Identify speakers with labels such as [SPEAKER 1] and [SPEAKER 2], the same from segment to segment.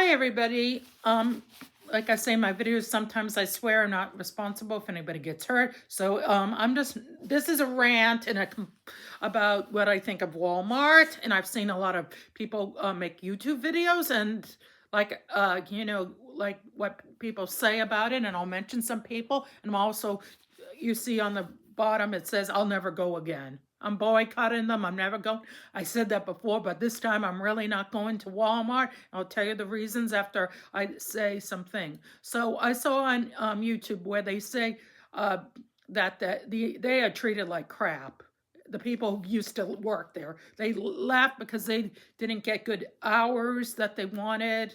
[SPEAKER 1] Hi everybody. Like I say in my videos, sometimes I swear I'm not responsible if anybody gets hurt. So this is a rant about what I think of Walmart. And I've seen a lot of people make YouTube videos and like what people say about it. And I'll mention some people. And I'm also, you see on the bottom, it says, I'll never go again. I'm boycotting them. I'm never going. I said that before, but this time I'm really not going to Walmart. I'll tell you the reasons after I say something. So I saw on YouTube where they say that they are treated like crap. The people who used to work there, they left because they didn't get good hours that they wanted.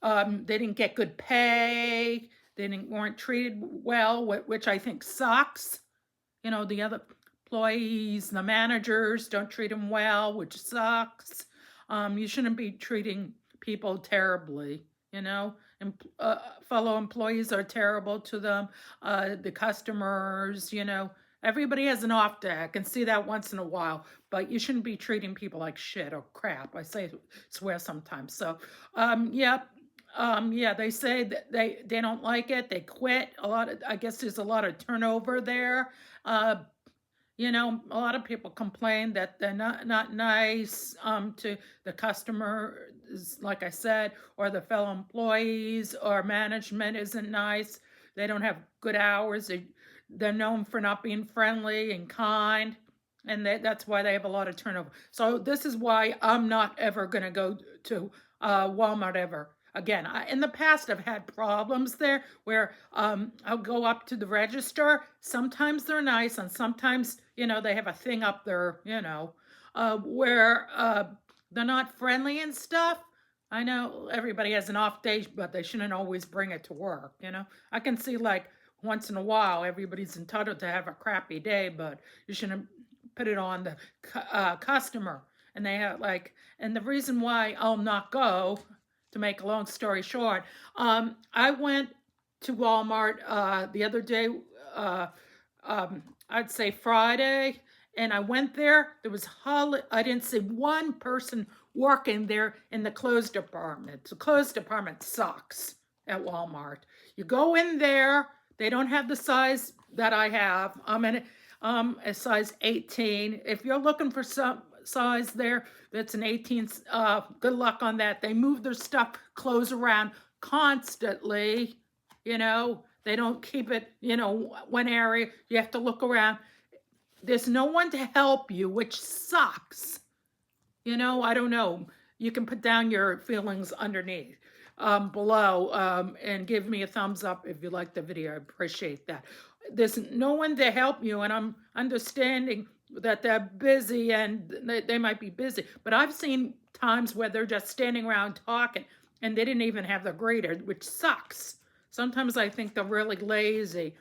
[SPEAKER 1] They didn't get good pay. Weren't treated well, which I think sucks. You know, the other employees, the managers don't treat them well, which sucks. You shouldn't be treating people terribly, you know. And fellow employees are terrible to them. The customers, you know, everybody has an off day. I can see that once in a while, but you shouldn't be treating people like shit or crap. I swear sometimes. So, yeah, they say that they don't like it. They quit. I guess there's a lot of turnover there. Uh, you know, a lot of people complain that they're not nice to the customers, like I said, or the fellow employees, or management isn't nice. They don't have good hours. They're known for not being friendly and kind, and that's why they have a lot of turnover. So this is why I'm not ever going to go to Walmart ever again. In the past, I've had problems there where I'll go up to the register. Sometimes they're nice, and sometimes, you know, they have a thing up there, you know, where they're not friendly and stuff. I know everybody has an off day, but they shouldn't always bring it to work, you know. I can see, like, once in a while, everybody's entitled to have a crappy day, but you shouldn't put it on the customer. And they have, like, and the reason why I'll not go, to make a long story short, I went to Walmart the other day, I'd say Friday, and I went there. There was I didn't see one person working there in the clothes department. The clothes department sucks at Walmart. You go in there, they don't have the size that I have. I'm in a size 18. If you're looking for some size there that's an 18, good luck on that. They move their stuff, clothes around constantly, you know. They don't keep it, you know, one area. You have to look around. There's no one to help you, which sucks. You know, I don't know. You can put down your feelings underneath, below, and give me a thumbs up if you like the video. I appreciate that. There's no one to help you, and I'm understanding that they're busy and they might be busy. But I've seen times where they're just standing around talking and they didn't even have the greeter, which sucks. Sometimes I think they're really lazy,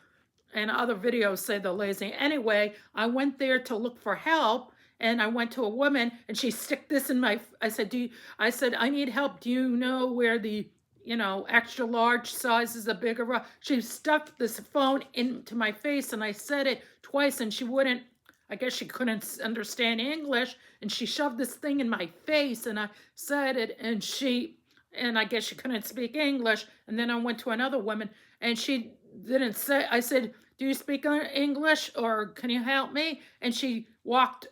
[SPEAKER 1] and other videos say they're lazy. Anyway, I went there to look for help, and I went to a woman, and she stuck this in my, I said, I said, I need help. Do you know where the, you know, extra large sizes are bigger? She stuffed this phone into my face, and I said it twice, and she wouldn't, I guess she couldn't understand English, and she shoved this thing in my face, and I said it, and I guess she couldn't speak English. And then I went to another woman, and she didn't say, I said, do you speak English, or can you help me? And she walked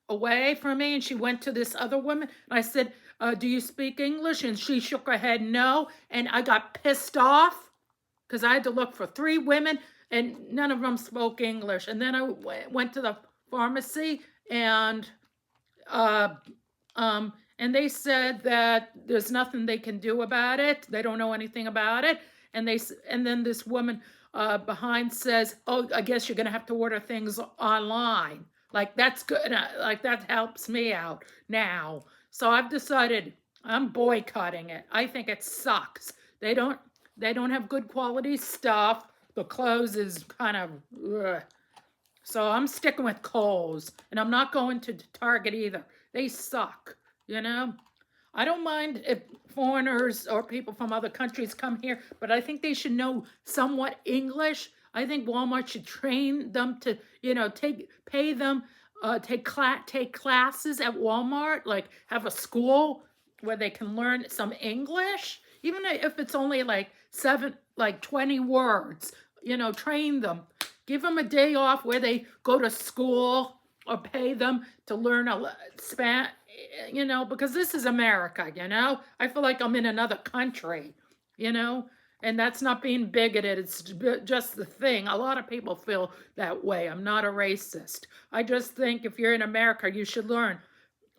[SPEAKER 1] away from me, and she went to this other woman, and I said, do you speak English? And she shook her head no, and I got pissed off because I had to look for 3 women, and none of them spoke English. And then I went to the pharmacy, and they said that there's nothing they can do about it. They don't know anything about it. And then this woman behind says, oh, I guess you're going to have to order things online. Like, that's good. Like, that helps me out now. So I've decided I'm boycotting it. I think it sucks. They don't have good quality stuff. The clothes is kind of, ugh. So I'm sticking with Kohl's, and I'm not going to Target either. They suck, you know? I don't mind if foreigners or people from other countries come here, but I think they should know somewhat English. I think Walmart should train them to, you know, pay them, take classes at Walmart, like have a school where they can learn some English. even if it's only like 20 words, train them. Give them a day off where they go to school or pay them to learn a span, because this is America, I feel like I'm in another country, you know, and that's not being bigoted. It's just the thing. A lot of people feel that way. I'm not a racist. I just think if you're in America, you should learn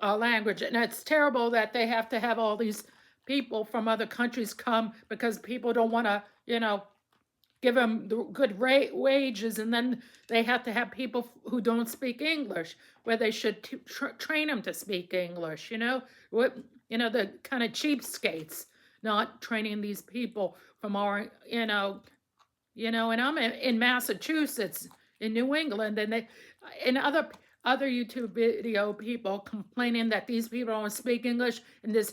[SPEAKER 1] a language. And it's terrible that they have to have all these people from other countries come because people don't want to, give them the good wages, and then they have to have people who don't speak English, where they should train them to speak English. The kind of cheapskates, not training these people from our, and I'm in Massachusetts, in New England, and other YouTube video people complaining that these people don't speak English, and this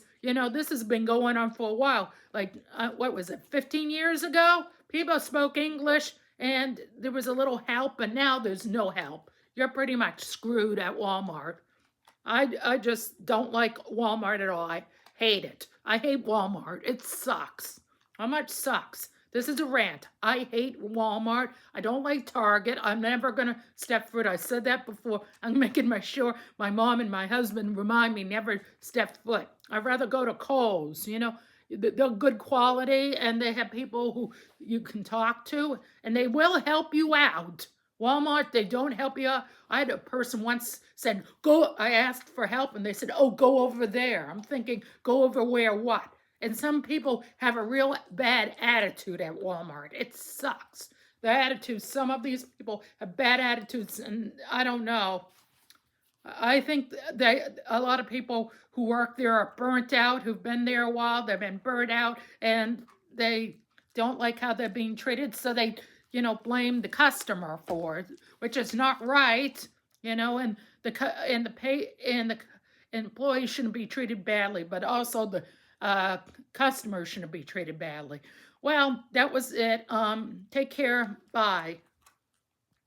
[SPEAKER 1] has been going on for a while. Like, what was it, 15 years ago? People spoke English and there was a little help, and now there's no help. You're pretty much screwed at Walmart. I just don't like Walmart at all. I hate it. I hate Walmart. It sucks. How much sucks? This is a rant. I hate Walmart. I don't like Target. I'm never going to step foot. I said that before. I'm making sure my mom and my husband remind me never step foot. I'd rather go to Kohl's, They're good quality, and they have people who you can talk to, and they will help you out. Walmart, they don't help you out. I had a person once said, go, I asked for help, and they said, oh, go over there. I'm thinking, go over where what? And some people have a real bad attitude at Walmart. It sucks. The attitude, some of these people have bad attitudes, and I don't know. I think a lot of people who work there are burnt out, who've been there a while, they've been burnt out, and they don't like how they're being treated, so they, blame the customer for it, which is not right, and the employee shouldn't be treated badly, but also the customer shouldn't be treated badly. Well, that was it. Take care. Bye.